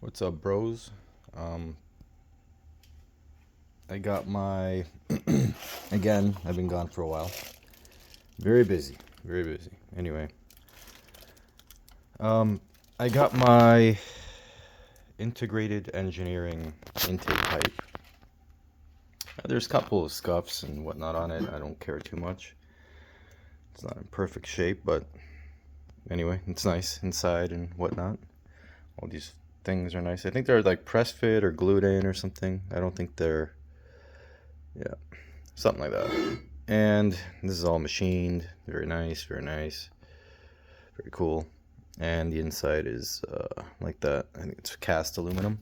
What's up, bros? Um, I got my. Again, I've been gone for a while. Very busy. Very busy. Anyway, um, I got my integrated engineering intake pipe. There's a couple of scuffs and whatnot on it. I don't care too much. It's not in perfect shape, but anyway, it's nice inside and whatnot. All these things are nice. I think they're like press fit or glued in or something. I don't think they're. Yeah, something like that. And this is all machined. Very nice, very nice, very cool. And the inside is like that. I think it's cast aluminum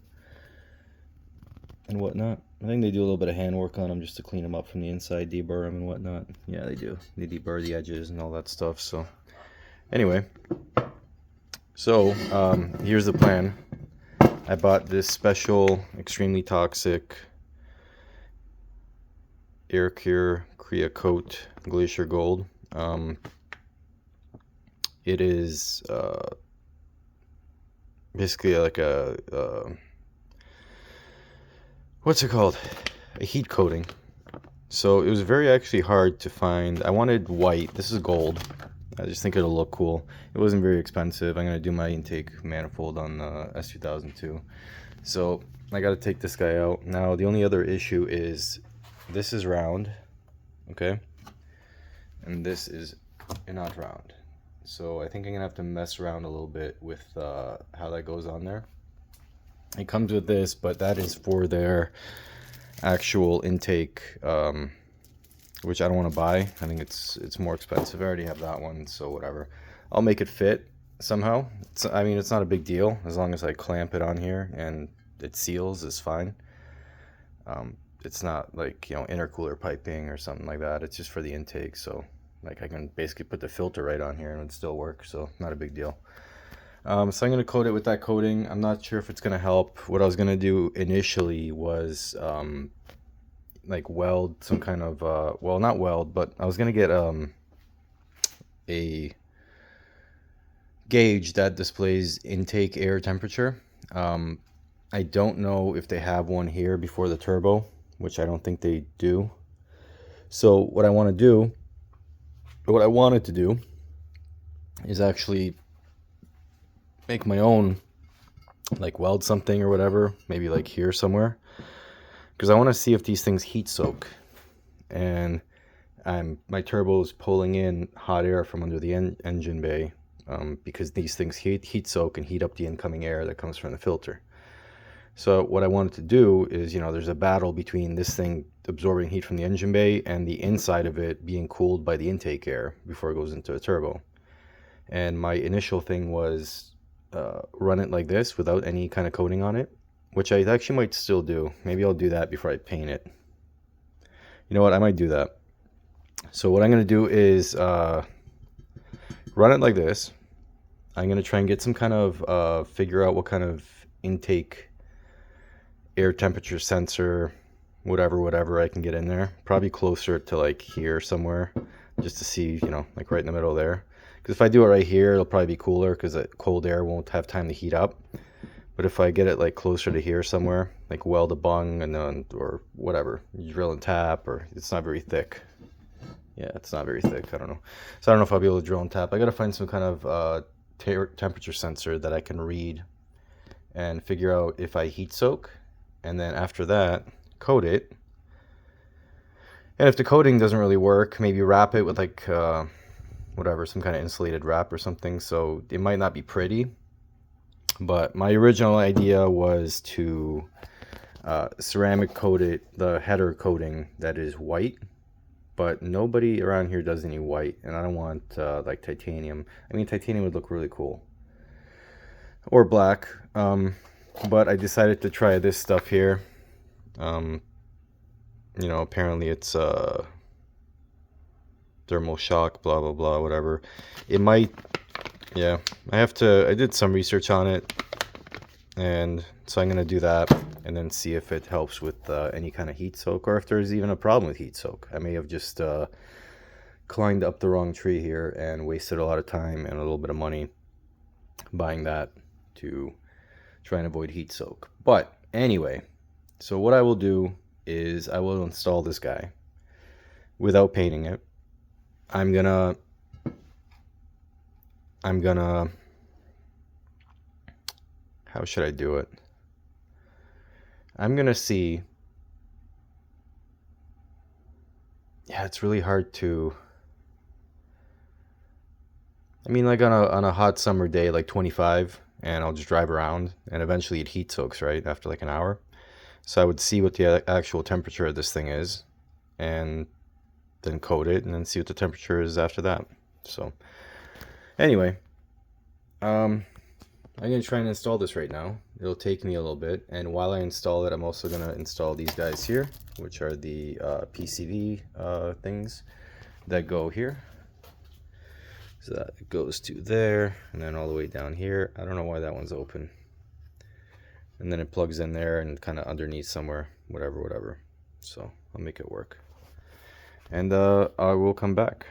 and whatnot. I think they do a little bit of handwork on them just to clean them up from the inside, deburr them and whatnot. Yeah, they do. They deburr the edges and all that stuff. So anyway, here's the plan. I bought this special, extremely toxic Air Cure Crea Coat Glacier Gold. It is basically like a what's it called? A heat coating. So it was very actually hard to find. I wanted white. This is gold. I just think it'll look cool. It wasn't very expensive. I'm gonna do my intake manifold on the S2002. So I got to take this guy out. Now the only other issue is this is round, okay, and this is not round. So I think I'm gonna have to mess around a little bit with how that goes on there. It comes with this, but that is for their actual intake, which I don't want to buy. I think it's more expensive. I already have that one, so whatever. I'll make it fit somehow. I mean, it's not a big deal as long as I clamp it on here and it seals. Is fine. It's not like, intercooler piping or something like that. It's just for the intake, so like I can basically put the filter right on here and it would still work, so not a big deal. So I'm going to coat it with that coating. I'm not sure if it's going to help. What I was going to do initially was like weld some kind of, well, not weld, but I was going to get a gauge that displays intake air temperature. I don't know if they have one here before the turbo, which I don't think they do. So what I wanted to do is actually make my own, like weld something or whatever, maybe like here somewhere, because I want to see if these things heat soak. And my turbo is pulling in hot air from under the engine bay, because these things heat soak and heat up the incoming air that comes from the filter. So what I wanted to do is, there's a battle between this thing absorbing heat from the engine bay and the inside of it being cooled by the intake air before it goes into a turbo. And my initial thing was run it like this without any kind of coating on it, which I actually might still do. Maybe I'll do that before I paint it. You know what? I might do that. So what I'm going to do is run it like this. I'm going to try and get some kind of, figure out what kind of intake air temperature sensor, whatever I can get in there. Probably closer to like here somewhere, just to see, like right in the middle there. Because if I do it right here, it'll probably be cooler because the cold air won't have time to heat up. But if I get it like closer to here somewhere, like weld a bung and then, or whatever, you drill and tap, or it's not very thick. Yeah, it's not very thick. I don't know. So I don't know if I'll be able to drill and tap. I got to find some kind of temperature sensor that I can read and figure out if I heat soak. And then after that, coat it. And if the coating doesn't really work, maybe wrap it with like whatever, some kind of insulated wrap or something. So it might not be pretty. But my original idea was to ceramic coat it, the header coating that is white. But nobody around here does any white. And I don't want like titanium. I mean, titanium would look really cool. Or black. But I decided to try this stuff here. Apparently it's thermal shock, blah blah blah, whatever. It might, yeah. I did some research on it, and so I'm gonna do that and then see if it helps with any kind of heat soak, or if there's even a problem with heat soak. I may have just climbed up the wrong tree here and wasted a lot of time and a little bit of money buying that to try and avoid heat soak. But anyway, so what I will do is I will install this guy without painting it. I'm gonna how should I do it? I'm gonna see. Yeah, it's really hard to. I mean, like on a hot summer day, like 25, and I'll just drive around, and eventually it heat soaks, right, after like an hour. So I would see what the actual temperature of this thing is, and then coat it, and then see what the temperature is after that. So anyway, I'm gonna try and install this right now. It'll take me a little bit, and while I install it, I'm also gonna install these guys here, which are the PCV things that go here. So that goes to there, and then all the way down here. I don't know why that one's open. And then it plugs in there and kind of underneath somewhere, whatever. So I'll make it work. And I will come back.